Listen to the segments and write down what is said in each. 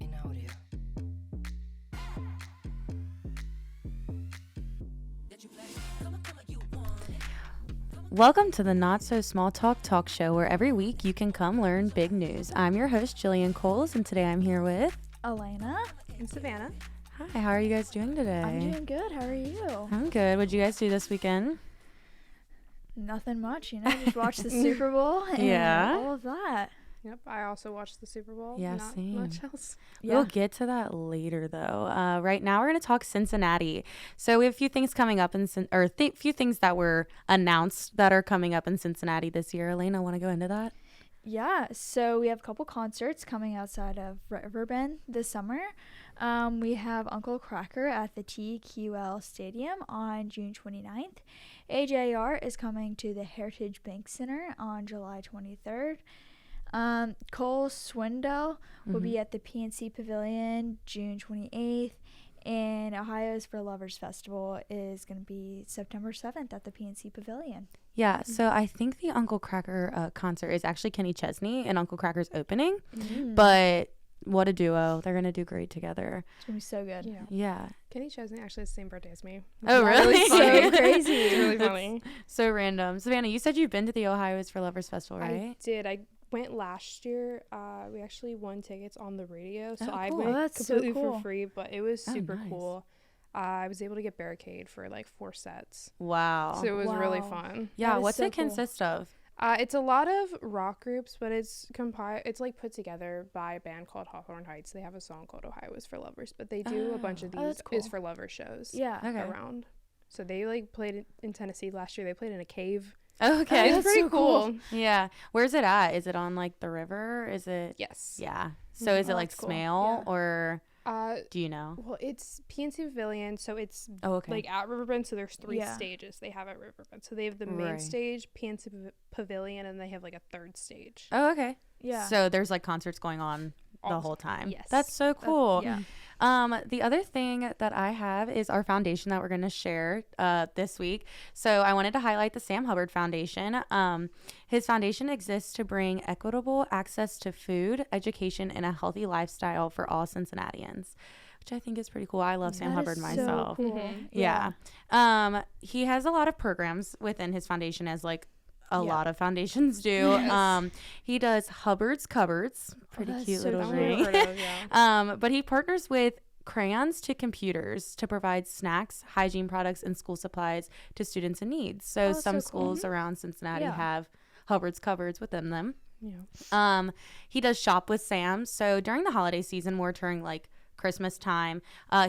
In audio. Welcome to the Not So Small Talk Show, where every week you can come learn big news. I'm your host, Jillian Coles, and today I'm here with Elena and Savannah. Hi, how are you guys doing today? I'm doing good. How are you? I'm good. What'd you guys do this weekend? Nothing much, just watch the Super Bowl and all of that. Yep, I also watched the Super Bowl. Yeah, Not same. much else. We'll get to that later, though. Right now, we're going to talk Cincinnati. So we have a few things coming up few things that were announced that are coming up in Cincinnati this year. Elena, want to go into that? Yeah, so we have a couple concerts coming outside of Riverbend this summer. We have Uncle Kracker at the TQL Stadium on June 29th. AJR is coming to the Heritage Bank Center on July 23rd. Cole Swindell will be at the PNC Pavilion June 28th. And Ohio's for Lovers Festival is going to be September 7th at the PNC Pavilion. Yeah, so I think the Uncle Kracker concert is actually Kenny Chesney and Uncle Kracker's opening. But what a duo. They're going to do great together. It's going to be so good. Yeah. Kenny Chesney actually has the same birthday as me. Oh, really? So crazy. It's really funny. So random. Savannah, you said you've been to the Ohio's for Lovers Festival, right? I did. I went last year. We actually won tickets on the radio, so Oh, I cool. went That's so completely cool. for free, but it was super nice. cool. I was able to get Barricade for like 4 sets. Wow. So it was really Wow. fun. Yeah, That is what's so it cool. consist of? It's a lot of rock groups, but it's like put together by a band called Hawthorne Heights. They have a song called Ohio is for Lovers, but they do a bunch of Oh, these that's cool. is for Lovers shows Yeah. Okay. around. So they like played in Tennessee last year. They played in a cave. Okay. It's that's pretty so cool. cool. Yeah. Where's it at? Is it on like the river? Is it? Yes. Yeah. So is it Oh, like that's cool. Smale Yeah. or Uh, do you know? well, it's PNC Pavilion, so it's Oh, okay. like at Riverbend. So there's 3 Yeah. stages they have at Riverbend. So they have the main Right. stage, PNC Pavilion, and they have like a 3rd stage. Oh, okay. Yeah. So there's like concerts going on All the the whole time. Yes. That's so cool. yeah. The other thing that I have is our foundation that we're going to share this week. So I wanted to highlight the Sam Hubbard Foundation. His foundation exists to bring equitable access to food, education, and a healthy lifestyle for all Cincinnatians, which I think is pretty cool. I love Sam That Hubbard is myself. So cool. Mhm. Yeah. He has a lot of programs within his foundation, as like a lot of foundations do. Yes. He does Hubbard's Cupboards. Pretty that's cute so little That one ring. I've heard of, yeah. But he partners with Crayons to Computers to provide snacks, hygiene products, and school supplies to students in need. So that's some so cool. schools around Cincinnati Yeah. have Hubbard's Cupboards within them. Yeah. He does Shop with Sam. So during the holiday season, more during like Christmas time,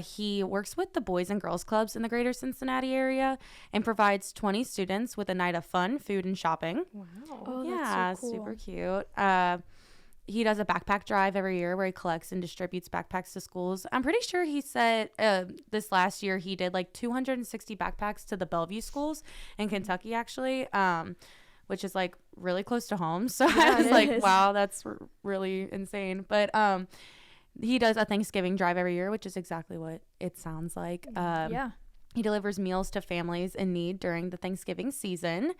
he works with the Boys and Girls Clubs in the greater Cincinnati area and provides 20 students with a night of fun, food, and shopping. Wow. Oh, Yeah, that's so cool. super cute. He does a backpack drive every year where he collects and distributes backpacks to schools. I'm pretty sure he said this last year he did like 260 backpacks to the Bellevue schools in Kentucky, actually, which is like really close to home. So I Yeah, was it like, is. wow, that's really insane. But he does a Thanksgiving drive every year, which is exactly what it sounds like. Yeah. He delivers meals to families in need during the Thanksgiving season.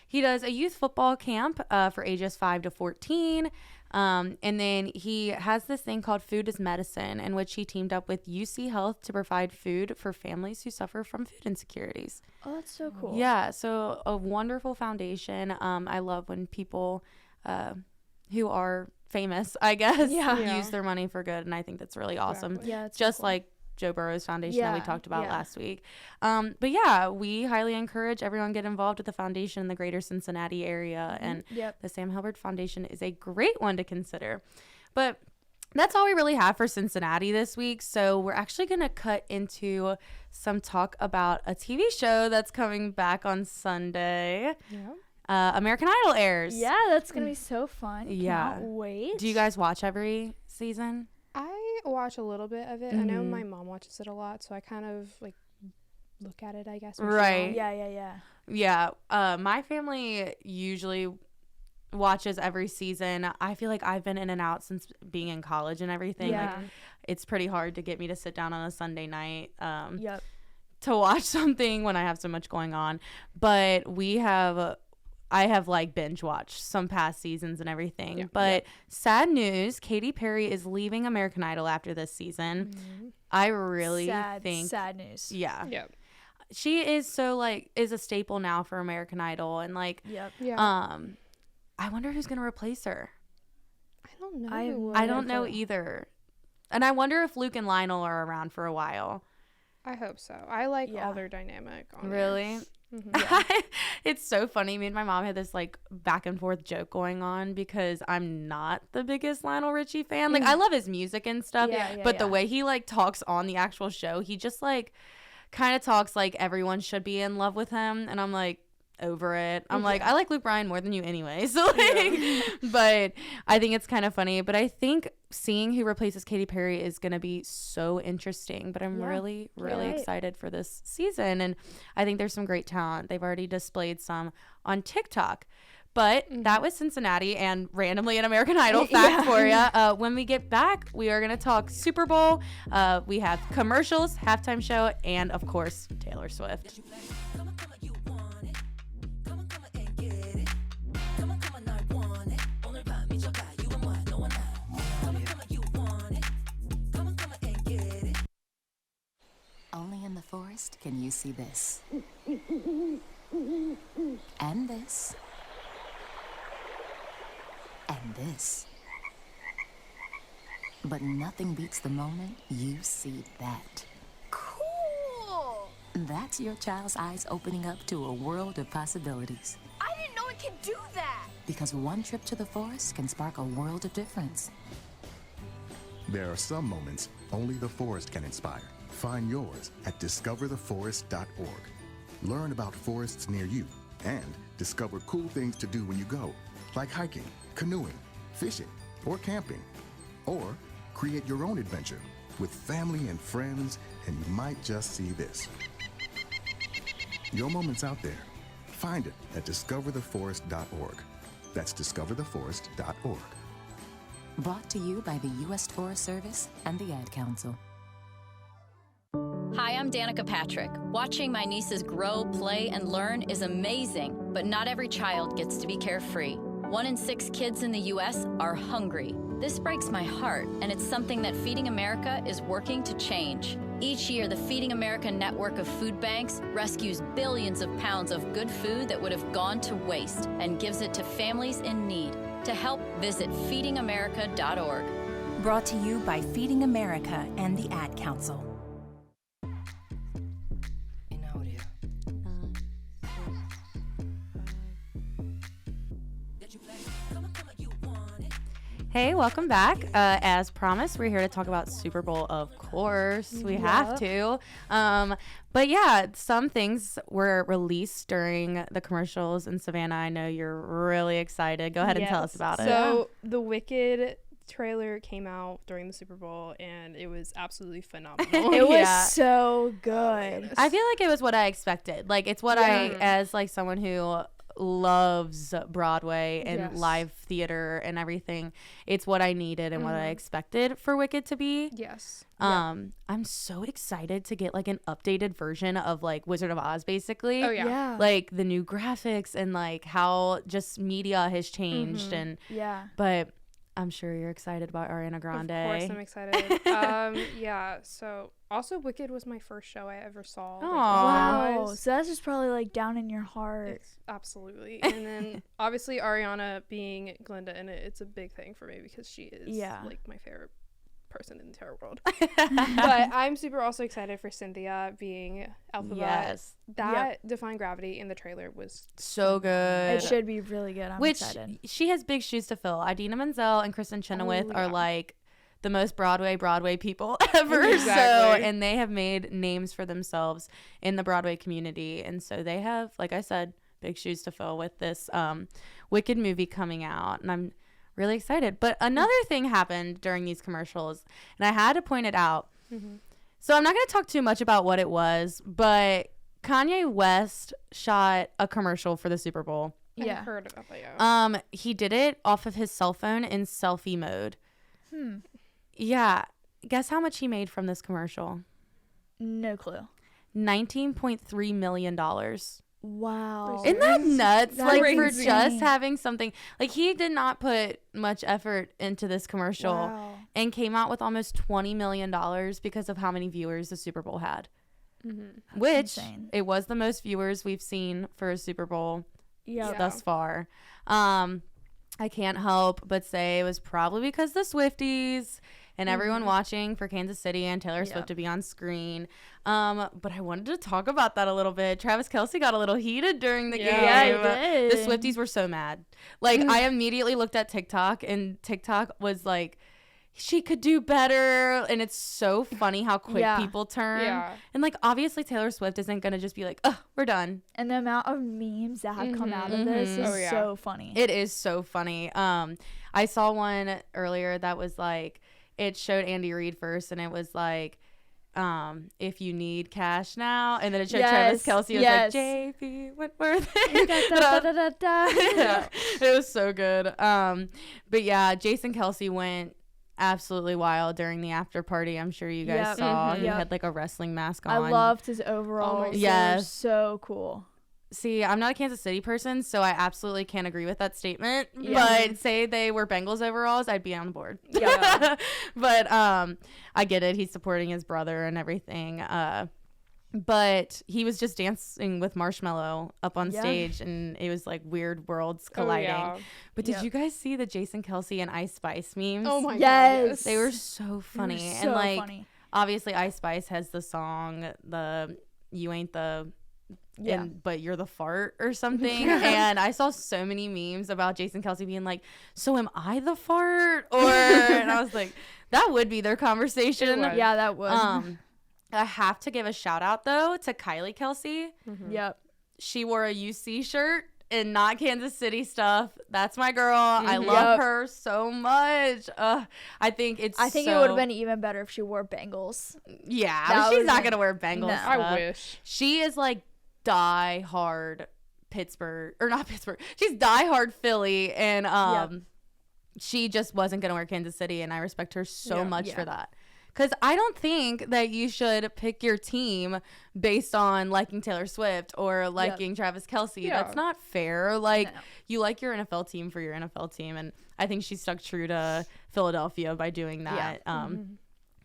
He does a youth football camp for ages 5 to 14. And then he has this thing called Food is Medicine, in which he teamed up with UC Health to provide food for families who suffer from food insecurities. Oh, that's so cool. Yeah, so a wonderful foundation. I love when people who are famous, I guess, Yeah. use their money for good. And I think that's really awesome. Exactly. Yeah. It's Just cool. like Joe Burrow's foundation that we Yeah, talked about yeah. last week. But yeah, we highly encourage everyone get involved with the foundation in the greater Cincinnati area. And Yep. the Sam Hubbard Foundation is a great one to consider. But that's all we really have for Cincinnati this week. So we're actually going to cut into some talk about a TV show that's coming back on Sunday. Yeah. American Idol airs. Yeah, that's gonna be so fun. Yeah. Cannot wait. Do you guys watch every season? I watch a little bit of it. I know Mhm. my mom watches it a lot, so I kind of like look at it, I guess. when she's Right. on. Yeah. Yeah. My family usually watches every season. I feel like I've been in and out since being in college and everything. Yeah. Like, it's pretty hard to get me to sit down on a Sunday night Yep. to watch something when I have so much going on. But we have I have like binge watched some past seasons and everything. Yeah. But sad news, Katy Perry is leaving American Idol after this season. I really think sad news. yeah. Yep. She is so like is a staple now for American Idol, and like Yep. Yeah. I wonder who's going to replace her. I don't know. I don't know either. And I wonder if Luke and Lionel are around for a while. I hope so. I like Yeah. all their dynamic on Really? there. It's so funny. Me and my mom had this like back and forth joke going on because I'm not the biggest Lionel Richie fan. Like I love his music and stuff, but the way he like talks on the actual show, he just like kind of talks like everyone should be in love with him, and I'm like over it. I'm like, I like Luke Bryan more than you anyway. So like, but I think it's kind of funny. But I think seeing who replaces Katy Perry is going to be so interesting. But I'm really excited for this season. And I think there's some great talent. They've already displayed some on TikTok. But that was Cincinnati and randomly an American Idol fact for you. When we get back, we are going to talk Super Bowl. We have commercials, halftime show, and of course, Taylor Swift. Only in the forest can you see this. And this. And this. But nothing beats the moment you see that. Cool! That's your child's eyes opening up to a world of possibilities. I didn't know it could do that! Because one trip to the forest can spark a world of difference. There are some moments only the forest can inspire. Find yours at discovertheforest.org. Learn about forests near you and discover cool things to do when you go, like hiking, canoeing, fishing, or camping. Or create your own adventure with family and friends, and you might just see this. Your moment's out there. Find it at discovertheforest.org. That's discovertheforest.org. Brought to you by the U.S. Forest Service and the Ad Council. Hi, I'm Danica Patrick. Watching my nieces grow, play, and learn is amazing, but not every child gets to be carefree. 1 in 6 kids in the U.S. are hungry. This breaks my heart, and it's something that Feeding America is working to change. Each year, the Feeding America network of food banks rescues billions of pounds of good food that would have gone to waste and gives it to families in need. To help, visit feedingamerica.org. Brought to you by Feeding America and the Ad Council. Hey, welcome back. As promised, we're here to talk about Super Bowl. Of course, we have to. But yeah, some things were released during the commercials. And Savannah, I know you're really excited. Go ahead and tell us about it. So the Wicked trailer came out during the Super Bowl, and it was absolutely phenomenal. It was so good. I feel like it was what I expected. Like, it's what I, as like someone who loves Broadway and live theater and everything, it's what I needed and what I expected for Wicked to be. Yes. I'm so excited to get like an updated version of like Wizard of Oz, basically. Oh yeah. Like the new graphics and like how just media has changed and but I'm sure you're excited about Ariana Grande. Of course I'm excited. Yeah, so also Wicked was my first show I ever saw. Like, Wow. So that's just probably like down in your heart. Absolutely. And then obviously Ariana being Glinda in it, it's a big thing for me because she is like my favorite person in the entire world. But I'm super also excited for Cynthia being Alphabet. Yes. That Defying Gravity in the trailer was so good. It should be really good. I'm excited. She has big shoes to fill. Idina Menzel and Kristen Chenoweth are like the most Broadway people ever. Exactly. So, and they have made names for themselves in the Broadway community. And so they have, like I said, big shoes to fill with this Wicked movie coming out. And I'm really excited. But another thing happened during these commercials, and I had to point it out. So I'm not going to talk too much about what it was, but Kanye West shot a commercial for the Super Bowl. I heard about that. He did it off of his cell phone in selfie mode. Yeah. Guess how much he made from this commercial? No clue. $19.3 million. Wow. Isn't that nuts? That's Like, for crazy. just having something. Like, he did not put much effort into this commercial Wow. and came out with almost $20 million because of how many viewers the Super Bowl had. Mm-hmm. Which, insane. it was the most viewers we've seen for a Super Bowl thus far. I can't help but say it was probably because the Swifties and everyone watching for Kansas City and Taylor Swift to be on screen. But I wanted to talk about that a little bit. Travis Kelce got a little heated during the game. Yeah, he did. The Swifties were so mad. Like, I immediately looked at TikTok, and TikTok was like, she could do better. And it's so funny how quick people turn. Yeah. And, like, obviously Taylor Swift isn't going to just be like, oh, we're done. And the amount of memes that have come out of this is so funny. It is so funny. I saw one earlier that was like, it showed Andy Reid first, and it was like, if you need cash now, and then it showed Travis Kelce. It was like, JP Whitworth. Yeah, it was so good. But yeah, Jason Kelce went absolutely wild during the after party. I'm sure you guys saw. He had like a wrestling mask on. I loved his overalls. Yes. So cool. See, I'm not a Kansas City person, so I absolutely can't agree with that statement. Yeah. But say they were Bengals overalls, I'd be on board. Yeah. But I get it. He's supporting his brother and everything. But he was just dancing with Marshmello up on stage, and it was like weird worlds colliding. But did you guys see the Jason Kelce and Ice Spice memes? Oh my god. Yes. They were so funny. So and like, funny. obviously Ice Spice has the song, the You Ain't the... but you're the fart or something. And I saw so many memes about Jason Kelce being like, so am I the fart? Or and I was like, that would be their conversation. Yeah, that would. I have to give a shout out though to Kylie Kelce. Yep. She wore a UC shirt and not Kansas City stuff. That's my girl. I love her so much. I think it would have been even better if she wore Bengals. Yeah, That but she's was not like- gonna wear Bengals No. stuff. I wish. She is like die hard Pittsburgh, or not Pittsburgh. She's die hard Philly, and she just wasn't gonna wear Kansas City, and I respect her so much for that. Because I don't think that you should pick your team based on liking Taylor Swift or liking Travis Kelce. Yeah. That's not fair. Like, you like your NFL team for your NFL team, and I think she stuck true to Philadelphia by doing that.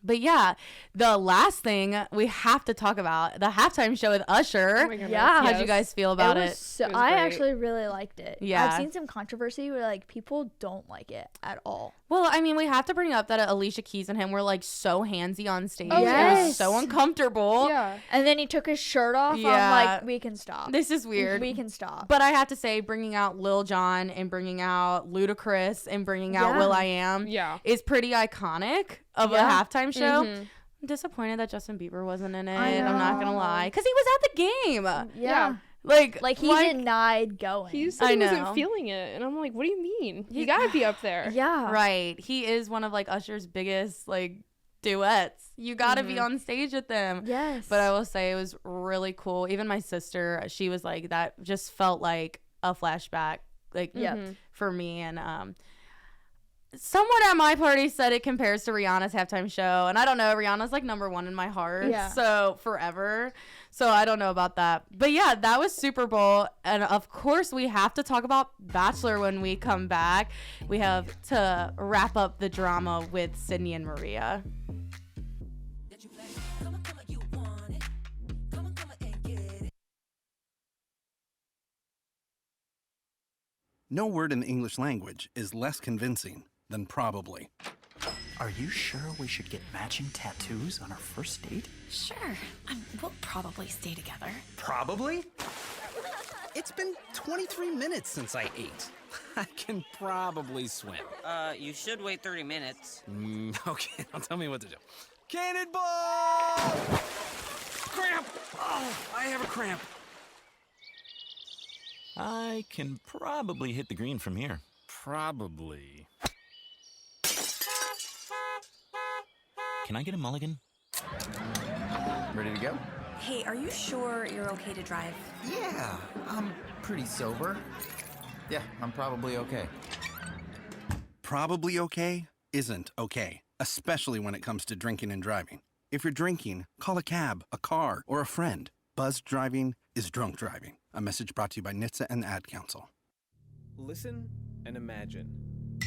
But yeah, the last thing we have to talk about, the halftime show with Usher. Oh my goodness. Yeah. How'd you guys feel about it? So, It was I great. actually really liked it. Yeah. I've seen some controversy where like people don't like it at all. Well, I mean, we have to bring up that Alicia Keys and him were like so handsy on stage. Oh, It was yes. so uncomfortable. Yeah. And then he took his shirt off. Yeah. I'm like, we can stop. This is weird. We can stop. But I have to say, bringing out Lil Jon and bringing out Ludacris and bringing out Will I Am Yeah. is pretty iconic of a Yeah. halftime show. I'm disappointed that Justin Bieber wasn't in it. I I'm not going to know. lie. Because he was at the game. yeah. Like He denied going. He said I he know. wasn't feeling it, and I'm like, what do you mean? You gotta be up there. yeah. Right. He is one of like Usher's biggest like duets. You got to be on stage with them. Yes. But I will say it was really cool. Even my sister, she was like, that just felt like a flashback, like for me. And someone at my party said it compares to Rihanna's halftime show. And I don't know, Rihanna's like number one in my heart. Yeah. So forever. So I don't know about that. But yeah, that was Super Bowl. And of course, we have to talk about Bachelor when we come back. We have to wrap up the drama with Sydney and Maria. No word in the English language is less convincing than probably. Are you sure we should get matching tattoos on our first date? Sure. We'll probably stay together. Probably? It's been 23 minutes since I ate. I can probably swim. You should wait 30 minutes. Okay, now tell me what to do. Cannonball! Cramp! Oh, I have a cramp. I can probably hit the green from here. Probably. Can I get a mulligan? Ready to go? Hey, are you sure you're okay to drive? Yeah, I'm pretty sober. Yeah, I'm probably okay. Probably okay isn't okay, especially when it comes to drinking and driving. If you're drinking, call a cab, a car, or a friend. Buzzed driving is drunk driving. A message brought to you by NHTSA and the Ad Council. Listen and imagine.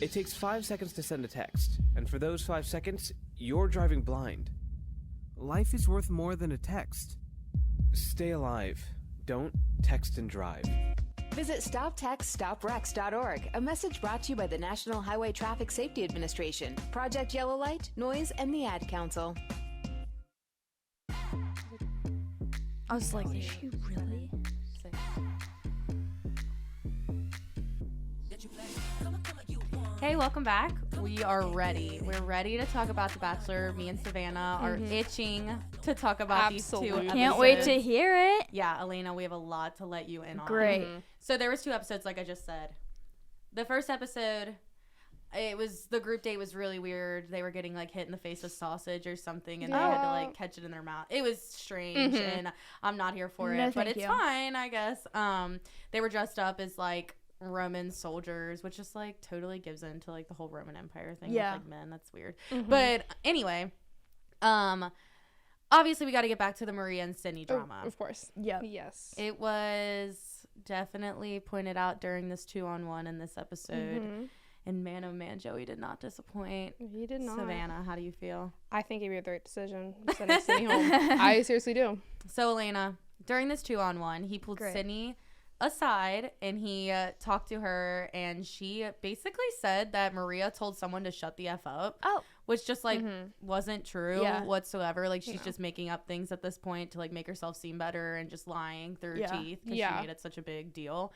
It takes 5 seconds to send a text, and for those 5 seconds, you're driving blind. Life is worth more than a text. Stay alive. Don't text and drive. Visit StopTextStopWrecks.org, a message brought to you by the National Highway Traffic Safety Administration, Project Yellow Light, Noise, and the Ad Council. I was like, is she really? Hey, welcome back. We are ready. We're ready to talk about The Bachelor. Me and Savannah are itching to talk about these two episodes. Can't wait to hear it. Yeah, Elena, we have a lot to let you in on. Great. So there was 2 episodes, like I just said. The first episode, the group date was really weird. They were getting like hit in the face with sausage or something, and they had to like catch it in their mouth. It was strange, and I'm not here for it, but it's fine, I guess. They were dressed up as like Roman soldiers, which just like totally gives into like the whole Roman Empire thing with like men. That's weird. But anyway, obviously we got to get back to the Maria and Sydney drama. Of course. Yeah. Yes. It was definitely pointed out during this 2-on-1 in this episode. And man, oh man, Joey did not disappoint. He did not. Savannah, how do you feel? I think he made the right decision. Sending Sydney home. I seriously do. So Elena, during this 2-on-1, he pulled Sydney aside and he talked to her, and she basically said that Maria told someone to shut the F up. Which just like wasn't true whatsoever. Like she's just making up things at this point to like make herself seem better and just lying through her teeth because she made it such a big deal.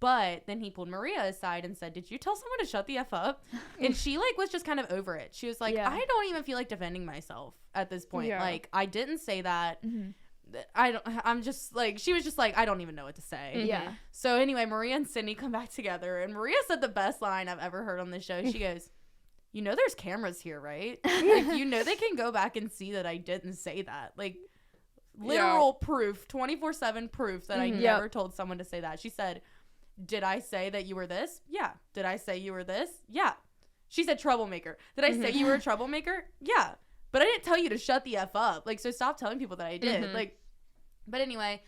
But then he pulled Maria aside and said, did you tell someone to shut the F up? And she like was just kind of over it. She was like, I don't even feel like defending myself at this point. Like I didn't say that. She was just like, I don't even know what to say. Yeah. So anyway, Maria and Sydney come back together, and Maria said the best line I've ever heard on the show. She goes, you know there's cameras here, right? Like, you know they can go back and see that I didn't say that. Like, literal proof, 24/7 proof that I never told someone to say that. She said, did I say that you were this? Yeah. Did I say you were this? Yeah. She said troublemaker. Did I say you were a troublemaker? Yeah. But I didn't tell you to shut the F up. Like, so stop telling people that I did. Like, but anyway,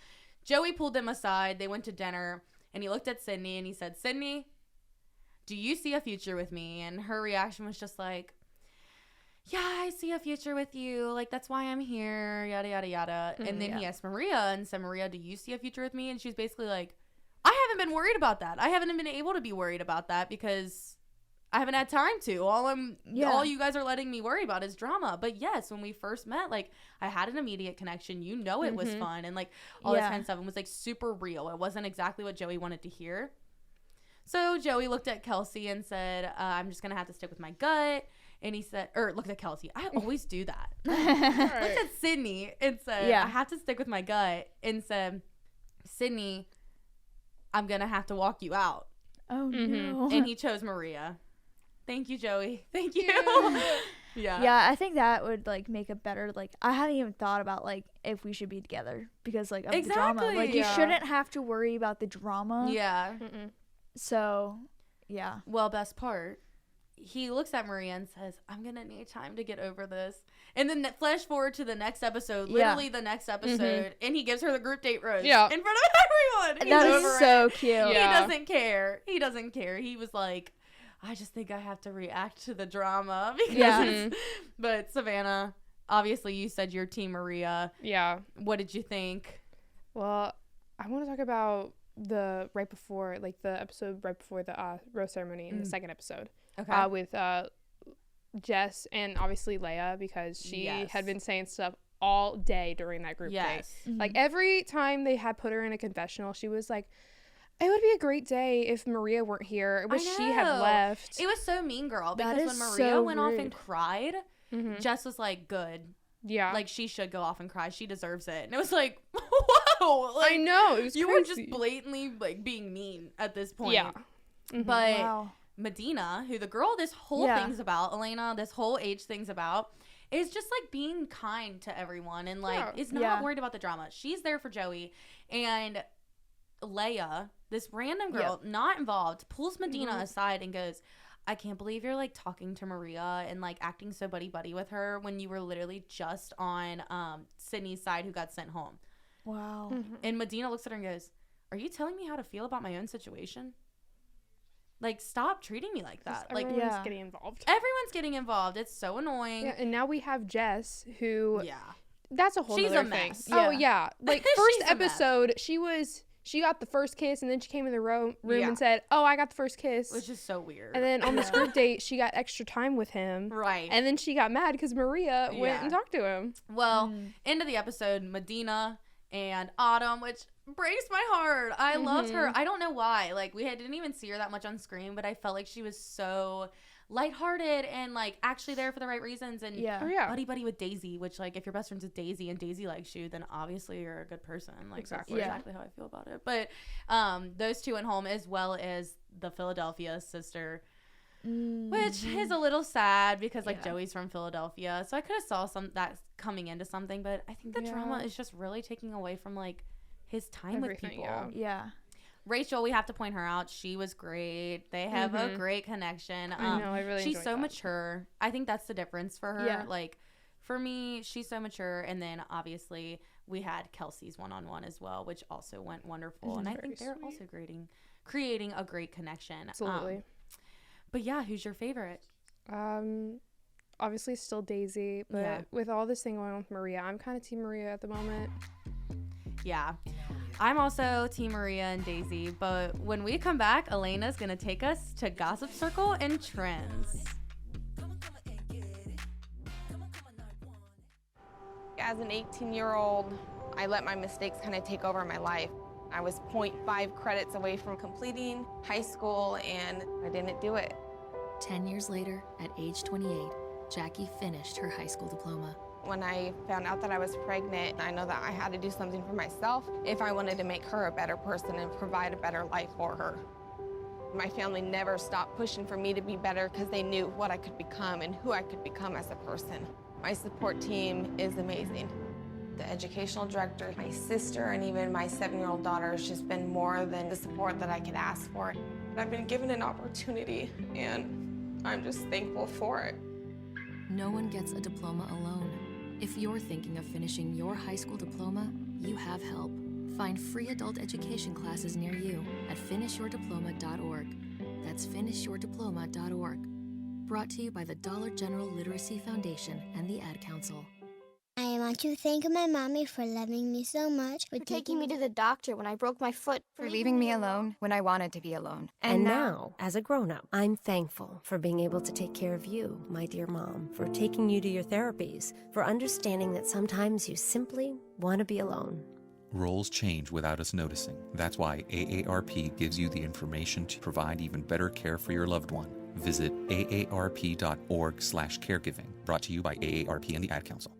Joey pulled them aside. They went to dinner, and he looked at Sydney, and he said, Sydney, do you see a future with me? And her reaction was just like, yeah, I see a future with you. Like, that's why I'm here, yada, yada, yada. And then he asked Maria and said, Maria, do you see a future with me? And she's basically like, I haven't been worried about that. I haven't been able to be worried about that because I haven't had time to. All you guys are letting me worry about is drama. But yes, when we first met, like, I had an immediate connection. You know it was fun and like all this kind of stuff. It was like super real. It wasn't exactly what Joey wanted to hear. So Joey looked at Kelsey and said, I'm just going to have to stick with my gut. And he said, or looked at Kelsey. I always do that. Looked at Sydney and said, I have to stick with my gut. And said, Sydney, I'm going to have to walk you out. Oh, no. And he chose Maria. Thank you, Joey. Thank you. Yeah, I think that would like make a better, like, I haven't even thought about like if we should be together because like of the drama. Like you shouldn't have to worry about the drama. Yeah. So, yeah. Well, best part, he looks at Maria and says, I'm going to need time to get over this. And then flash forward to the next episode, literally the next episode, and he gives her the group date rose in front of everyone. That is so cute. He doesn't care. He doesn't care. He was like, I just think I have to react to the drama. Because But Savannah, obviously you said you're Team Maria. Yeah. What did you think? Well, I want to talk about the episode right before the rose ceremony in the second episode. Okay. With Jess and obviously Leia, because she had been saying stuff all day during that group date. Like every time they had put her in a confessional, she was like, it would be a great day if Maria weren't here. I wish she had left. It was so mean girl, because when Maria went off and cried, Jess was like, good. Yeah. Like, she should go off and cry. She deserves it. And it was like, whoa. Like, I know. It was you crazy. were just blatantly, like, being mean at this point. Yeah. But Medina, who the girl this whole thing's about, Elena, this whole age thing's about, is just, like, being kind to everyone and, like, is not worried about the drama. She's there for Joey. And Leia, this random girl, not involved, pulls Medina aside and goes, I can't believe you're like talking to Maria and like acting so buddy with her when you were literally just on Sydney's side who got sent home. Wow. And Medina looks at her and goes, "Are you telling me how to feel about my own situation? Like, stop treating me like that." Like, everyone's getting involved. Everyone's getting involved. It's so annoying. Yeah, and now we have Jess, who that's a whole She's other a thing. mess. Oh yeah, like first She's a mess. episode, she got the first kiss, and then she came in the room and said, "Oh, I got the first kiss," which is so weird. And then on the script date, she got extra time with him, right? And then she got mad because Maria went and talked to him. Well, end of the episode, Medina and Autumn, which breaks my heart. I loved her. I don't know why. Like, didn't even see her that much on screen, but I felt like she was so lighthearted and like actually there for the right reasons. And buddy with Daisy, which like if your best friend's with Daisy and Daisy likes you, then obviously you're a good person. Like that's exactly how I feel about it. But those two went home, as well as the Philadelphia sister, which is a little sad because like Joey's from Philadelphia, so I could have saw that coming into something, but I think the drama is just really taking away from like his time with people. Rachel, we have to point her out. She was great. They have a great connection. I know. I really she's enjoyed so that. mature. I think that's the difference for her. Yeah. Like, for me, she's so mature. And then obviously we had Kelsey's one-on-one as well, which also went wonderful. And I think they're also creating a great connection. Absolutely. But yeah, who's your favorite? Obviously still Daisy, but with all this thing going on with Maria, I'm kind of Team Maria at the moment. Yeah. I'm also Team Maria and Daisy, but when we come back, Elena's going to take us to Gossip Circle and Trends. As an 18-year-old, I let my mistakes kind of take over my life. I was 0.5 credits away from completing high school, and I didn't do it. 10 years later, at age 28, Jackie finished her high school diploma. When I found out that I was pregnant, I know that I had to do something for myself if I wanted to make her a better person and provide a better life for her. My family never stopped pushing for me to be better because they knew what I could become and who I could become as a person. My support team is amazing. The educational director, my sister, and even my 7-year-old daughter has just been more than the support that I could ask for. I've been given an opportunity, and I'm just thankful for it. No one gets a diploma alone. If you're thinking of finishing your high school diploma, you have help. Find free adult education classes near you at finishyourdiploma.org. That's finishyourdiploma.org. Brought to you by the Dollar General Literacy Foundation and the Ad Council. I want to thank my mommy for loving me so much, for taking me to the doctor when I broke my foot, for leaving me alone when I wanted to be alone. And now, as a grown-up, I'm thankful for being able to take care of you, my dear mom, for taking you to your therapies, for understanding that sometimes you simply want to be alone. Roles change without us noticing. That's why AARP gives you the information to provide even better care for your loved one. Visit aarp.org/caregiving. Brought to you by AARP and the Ad Council.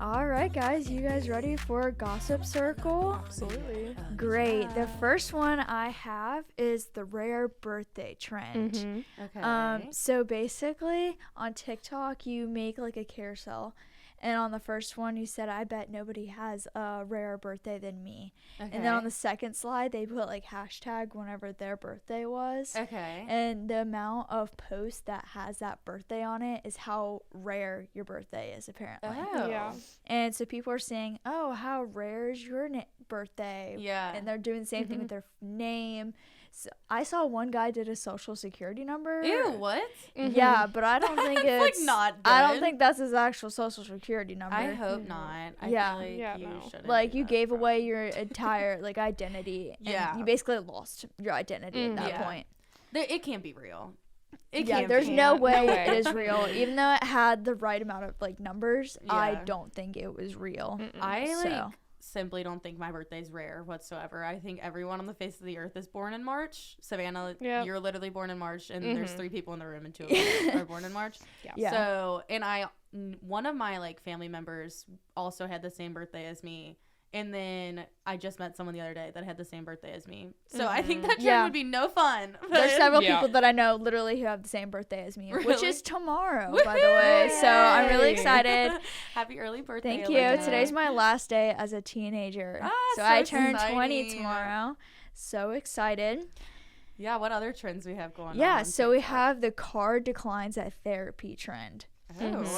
All right, guys, you guys ready for Gossip Circle? Absolutely. Great. The first one I have is the rare birthday trend. Okay. So basically, on TikTok, you make like a carousel. And on the first one, you said, I bet nobody has a rarer birthday than me. Okay. And then on the second slide, they put like hashtag whenever their birthday was. Okay. And the amount of posts that has that birthday on it is how rare your birthday is, apparently. Oh. Yeah. And so people are saying, oh, how rare is your birthday? Yeah. And they're doing the same thing with their name. So I saw one guy did a social security number. Ew, what? Yeah, but I don't think it's like not good. I don't think that's his actual social security number. I hope not. I Yeah. feel like you shouldn't. Like do you that. gave away your entire like identity. And Yeah. you basically lost your identity at that Yeah. point. It can't be real. It Yeah, can't there's be. no way No way. it is real. Even though it had the right amount of like numbers, I Yeah. don't think it was real. I like So. simply don't think my birthday's rare whatsoever. I think everyone on the face of the earth is born in March. Savannah, Yep. you're literally born in March, and there's 3 people in the room, and 2 of us are born in March. Yeah. So, and one of my like family members also had the same birthday as me, And then I just met someone the other day that had the same birthday as me. So I think that trend would be no fun. There's several people that I know literally who have the same birthday as me, which is tomorrow, by the way. So I'm really excited. Happy early birthday. Thank you. Today's my last day as a teenager. So I turn 20 tomorrow. So excited. Yeah, what other trends we have going on? Yeah, so we have the card declines at therapy trend.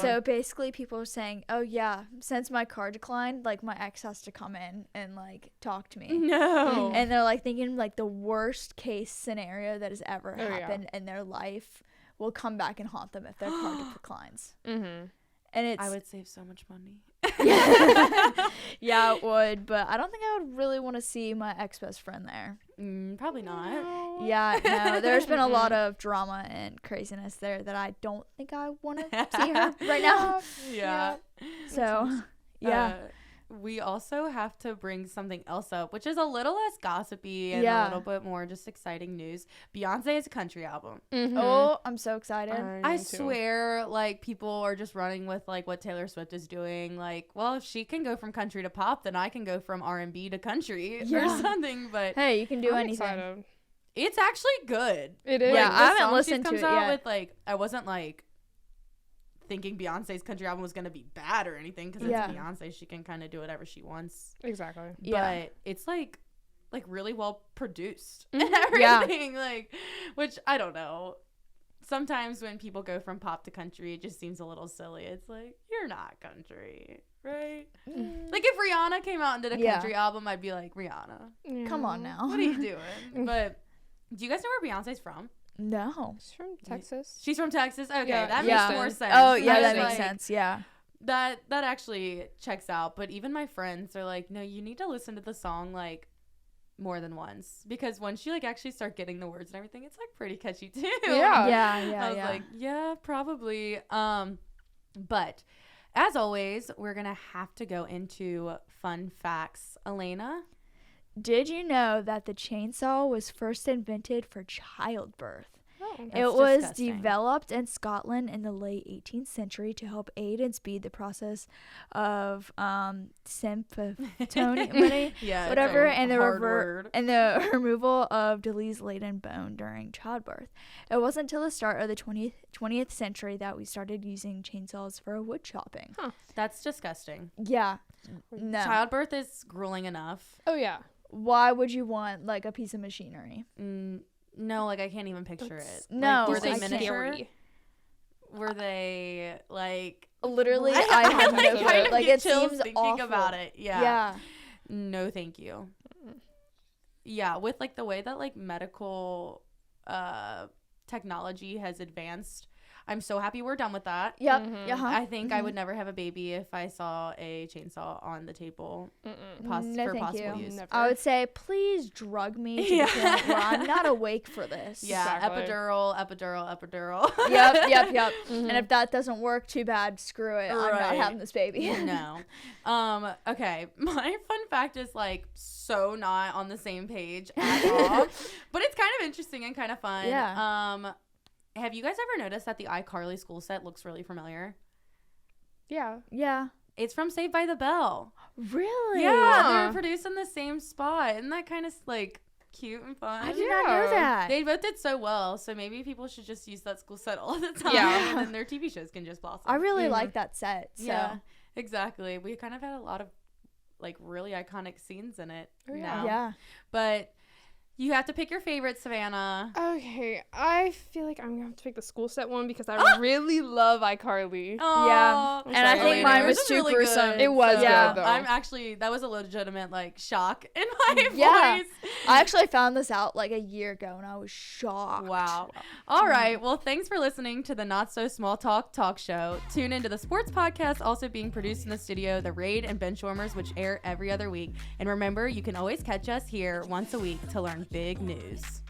So basically people are saying, oh yeah, since my car declined, like my ex has to come in and like talk to me. No. And they're like thinking like the worst case scenario that has ever happened in their life will come back and haunt them if their car declines. And it's, I would save so much money. Yeah, it would, but I don't think I would really want to see my ex-best friend there. Probably not. Yeah, no, there's been a lot of drama and craziness there that I don't think I want to see her right now. Yeah. So, yeah. We also have to bring something else up, which is a little less gossipy and a little bit more just exciting news. Beyonce has a country album. Oh, I'm so excited. I swear, like, people are just running with, like, what Taylor Swift is doing. Like, well, if she can go from country to pop, then I can go from R&B to country or something. But hey, you can do I'm anything. excited. It's actually good. It is. Yeah, Like, I haven't listened to it yet. With, like, I wasn't, like, thinking Beyonce's country album was going to be bad or anything, because it's Beyonce. She can kind of do whatever she wants. Exactly. But it's, like really well produced and everything. Like, which, I don't know. Sometimes when people go from pop to country, it just seems a little silly. It's like, you're not country, right? Like, if Rihanna came out and did a country album, I'd be like, Rihanna. Come on now. What are you doing? But do you guys know where Beyonce's from? No. She's from Texas. She's from Texas? Okay, Yeah. that makes more sense. Oh, yeah, that Like, makes sense. Yeah. That actually checks out. But even my friends are like, no, you need to listen to the song, like, more than once, because once you like actually start getting the words and everything, it's like pretty catchy too. I was like, yeah, probably. But as always, we're gonna have to go into fun facts. Elena, did you know that the chainsaw was first invented for childbirth? That's It was disgusting. developed in Scotland in the late 18th century to help aid and speed the process of symphyctomy, Yeah, whatever, it's a and hard word. the removal of disease-laden bone during childbirth. It wasn't until the start of the 20th century that we started using chainsaws for wood chopping. That's disgusting. Yeah, no. Childbirth is grueling enough. Oh yeah. Why would you want like a piece of machinery? No, like I can't even picture it. No, like, were they I can't. miniature? Were they like literally? What? I have no kind clue. of Like get it chills seems thinking awful. about it. Yeah. Yeah. No, thank you. Yeah, with like the way that like medical technology has advanced, I'm so happy we're done with that. Yep. I think I would never have a baby if I saw a chainsaw on the table No, for thank possible you. use. Never. I would say, please drug me to the point where I'm not awake for this. Yeah, Exactly. epidural. Yep. And if that doesn't work, too bad. Screw it. I'm not Right. having this baby. No. Okay. My fun fact is like so not on the same page at all, but it's kind of interesting and kind of fun. Yeah. Have you guys ever noticed that the iCarly school set looks really familiar? Yeah. Yeah. It's from Saved by the Bell. Really? Yeah, they were produced in the same spot. Isn't that kind of like cute and fun? I did not know that. They both did so well, so maybe people should just use that school set all the time. Yeah. And then their TV shows can just blossom. I really like that set. So. Yeah, exactly. We kind of had a lot of like really iconic scenes in it. Oh, yeah. now. Yeah. But you have to pick your favorite, Savannah. Okay, I feel like I'm gonna have to pick the school set one because I really love iCarly. Yeah. And I think mine was too really gruesome. good. It was Yeah. good though. I'm actually, that was a legitimate like shock in my Yeah. voice. I actually found this out like a year ago and I was shocked. Wow. All right. Well, thanks for listening to the Not So Small Talk Show. Tune into the sports podcast, also being produced in the studio, The Raid and Benchwarmers, which air every other week. And remember, you can always catch us here once a week to learn big news.